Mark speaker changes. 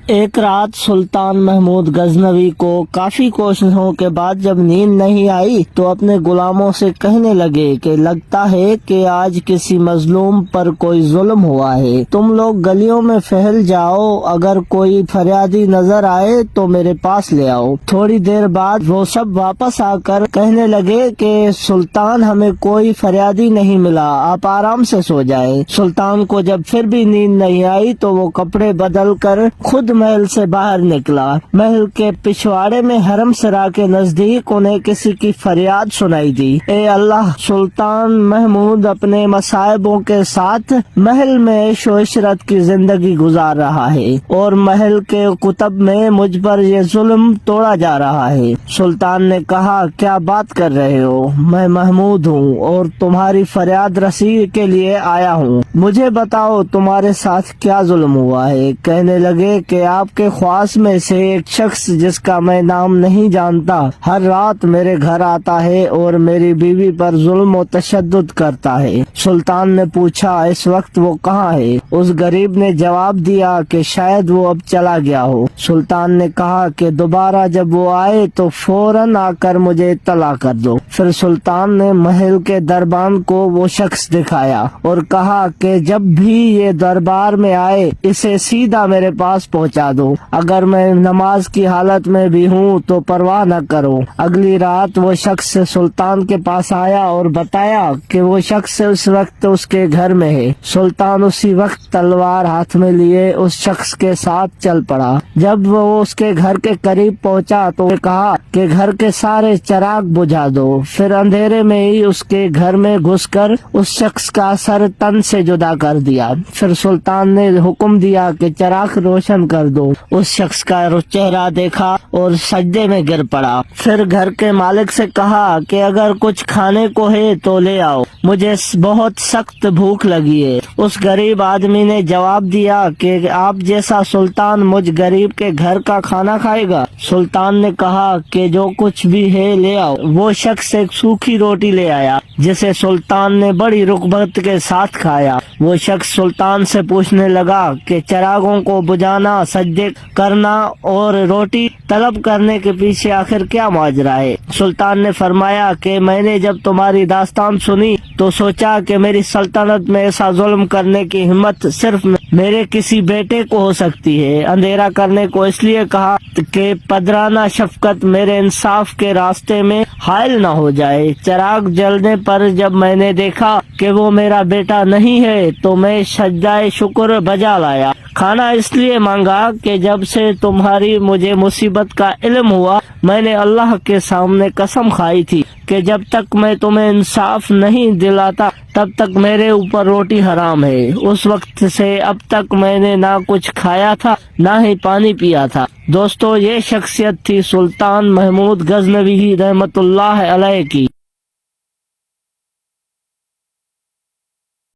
Speaker 1: ایک رات سلطان محمود غزنوی کو کافی کوششوں کے بعد جب نیند نہیں آئی تو اپنے غلاموں سے کہنے لگے کہ لگتا ہے کہ آج کسی مظلوم پر کوئی ظلم ہوا ہے، تم لوگ گلیوں میں پھیل جاؤ، اگر کوئی فریادی نظر آئے تو میرے پاس لے آؤ۔ تھوڑی دیر بعد وہ سب واپس آ کر کہنے لگے کہ سلطان ہمیں کوئی فریادی نہیں ملا، آپ آرام سے سو جائیں۔ سلطان کو جب پھر بھی نیند نہیں آئی تو وہ کپڑے بدل کر خود محل سے باہر نکلا۔ محل کے پچھواڑے میں حرم سرا کے نزدیک انہیں کسی کی فریاد سنائی دی، اے اللہ، سلطان محمود اپنے مصائبوں کے ساتھ محل میں عیش و عشرت کی زندگی گزار رہا ہے اور محل کے کتب میں مجھ پر یہ ظلم توڑا جا رہا ہے۔ سلطان نے کہا، کیا بات کر رہے ہو؟ میں محمود ہوں اور تمہاری فریاد رسی کے لیے آیا ہوں، مجھے بتاؤ تمہارے ساتھ کیا ظلم ہوا ہے۔ کہنے لگے کہ آپ کے خواص میں سے ایک شخص جس کا میں نام نہیں جانتا ہر رات میرے گھر آتا ہے اور میری بیوی پر ظلم و تشدد کرتا ہے۔ سلطان نے پوچھا، اس وقت وہ کہاں ہے؟ اس غریب نے جواب دیا کہ شاید وہ اب چلا گیا ہو۔ سلطان نے کہا کہ دوبارہ جب وہ آئے تو فوراً آ کر مجھے اطلاع کر دو۔ پھر سلطان نے محل کے دربان کو وہ شخص دکھایا اور کہا کہ جب بھی یہ دربار میں آئے اسے سیدھا میرے پاس پہنچا دو، اگر میں نماز کی حالت میں بھی ہوں تو پرواہ نہ کرو۔ اگلی رات وہ شخص سلطان کے پاس آیا اور بتایا کہ وہ شخص اس وقت اس کے گھر میں ہے۔ سلطان اسی وقت تلوار ہاتھ میں لیے اس شخص کے ساتھ چل پڑا۔ جب وہ اس کے گھر کے قریب پہنچا تو کہا کہ گھر کے سارے چراغ بجھا دو۔ پھر اندھیرے میں ہی اس کے گھر میں گھس کر اس شخص کا سر تن سے جدا کر دیا۔ پھر سلطان نے حکم دیا کہ چراغ روشن کر دو۔ اس شخص کا چہرہ دیکھا اور سجدے میں گر پڑا۔ پھر گھر کے مالک سے کہا کہ اگر کچھ کھانے کو ہے تو لے آؤ، مجھے بہت سخت بھوک لگی ہے۔ اس غریب آدمی نے جواب دیا کہ آپ جیسا سلطان مجھ غریب کے گھر کا کھانا کھائے گا؟ سلطان نے کہا کہ جو کچھ بھی ہے لے آؤ۔ وہ شخص ایک سوکھی روٹی لے آیا جسے سلطان نے بڑی رغبت کے ساتھ کھایا۔ وہ شخص سلطان سے پوچھنے لگا کہ چراغوں کو بجھانا، سجدے کرنا اور روٹی طلب کرنے کے پیچھے آخر کیا ماجرا ہے؟ سلطان نے فرمایا کہ میں نے جب تمہاری داستان سنی تو سوچا کہ میری سلطنت میں ایسا ظلم کرنے کی ہمت صرف میرے کسی بیٹے کو ہو سکتی ہے۔ اندھیرا کرنے کو اس لیے کہا کہ پدرانہ شفقت میرے انصاف کے راستے میں حائل نہ ہو جائے۔ چراغ جلنے پر جب میں نے دیکھا کہ وہ میرا بیٹا نہیں ہے تو میں سجدہ شکر بجا لایا۔ کھانا اس لیے مانگا کہ جب سے تمہاری مجھے مصیبت کا علم ہوا میں نے اللہ کے سامنے قسم کھائی تھی کہ جب تک میں تمہیں انصاف نہیں دلاتا تب تک میرے اوپر روٹی حرام ہے۔ اس وقت سے اب تک میں نے نہ کچھ کھایا تھا نہ ہی پانی پیا تھا۔ دوستو، یہ شخصیت تھی سلطان محمود غزنوی رحمت اللہ علیہ کی۔